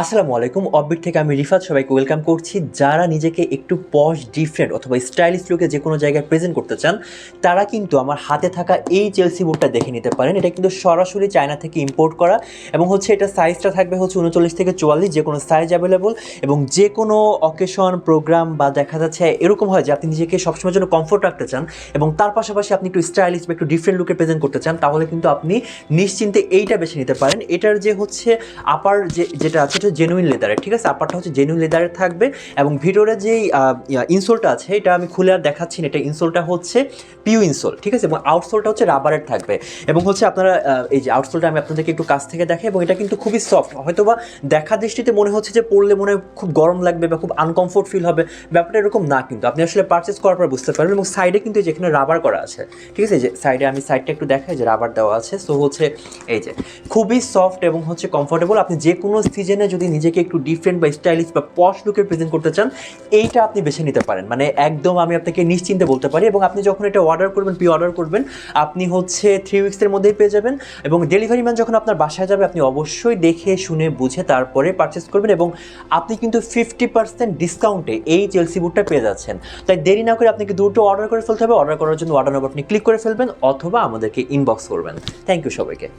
আসসালামু আলাইকুম। অববিট থেকে আমি রিফাত সবাইকে ওয়েলকাম করছি। যারা নিজেকে একটু পশ, ডিফারেন্ট অথবা স্টাইলিশ লুকে যে কোনো জায়গায় প্রেজেন্ট করতে চান, তারা কিন্তু আমার হাতে থাকা এই চেলসি বুটটা দেখে নিতে পারেন। এটা কিন্তু সরাসরি চায়না থেকে ইম্পোর্ট করা এবং এটা সাইজটা থাকবে 39 থেকে 44, যে কোনো সাইজ অ্যাভেলেবল এবং যে কোনো অকেশন, প্রোগ্রাম বা দেখা যাচ্ছে এরকম হয় যে আপনি নিজেকে সবসময়ের জন্য কমফোর্ট রাখতে চান এবং তার পাশাপাশি আপনি একটু স্টাইলিশ বা একটু ডিফারেন্ট লুকে প্রেজেন্ট করতে চান, তাহলে কিন্তু আপনি নিশ্চিন্তে এইটা বেছে নিতে পারেন। এটার যে আপার যেটা আছে এটা জেনুইন লেদারের, ঠিক আছে? আপারটা জেনুইন লেদারের থাকবে এবং ভিতরে যেই ইনসোলটা আছে এটা আমি খুলে আর দেখাচ্ছি না। এটা ইনসোলটা পিউ ইনসোল, ঠিক আছে? এবং আউটসোলটা রাবারের থাকবে এবং আপনারা এই যে আউটসোলটা আমি আপনাদেরকে একটু কাছ থেকে দেখাই এবং এটা কিন্তু খুবই সফট। হয়তোবা দেখা দৃষ্টিতে মনে হচ্ছে যে পরলে মনে হয় খুব গরম লাগবে বা খুব আনকমফোর্ট ফিল হবে, ব্যাপারটা এরকম না। কিন্তু আপনি আসলে পারচেস করার পর বুঝতে পারবেন। এবং সাইডে কিন্তু যেখানে রাবার করা আছে, ঠিক আছে? যে সাইডে আমি সাইডটা একটু দেখাই যে রাবার দেওয়া আছে। সো এই যে খুবই সফট এবং কমফোর্টেবল। আপনি যে কোনো সিজনে যদি নিজেকে একটু ডিফারেন্ট বা স্টাইলিশ বা পশ লুকে প্রেজেন্ট করতে চান, এইটা আপনি বেছে নিতে পারেন। মানে একদম আমি আপনাকে নিশ্চিন্তে বলতে পারি। এবং আপনি যখন এটা অর্ডার করবেন, অর্ডার করবেন, আপনি 3 উইক্সের মধ্যেই পেয়ে যাবেন। এবং ডেলিভারি ম্যান যখন আপনার বাসায় যাবে, আপনি অবশ্যই দেখে শুনে বুঝে তারপরে পারচেস করবেন এবং আপনি কিন্তু 50% ডিসকাউন্টে এই চেলসি বুটটা পেয়ে যাচ্ছেন। তাই দেরি না করে আপনাকে দুটো অর্ডার করে ফেলতে হবে। অর্ডার করার জন্য অর্ডার নাম্বার আপনি ক্লিক করে ফেলবেন অথবা আমাদেরকে ইনবক্স করবেন। থ্যাংক ইউ সবাইকে।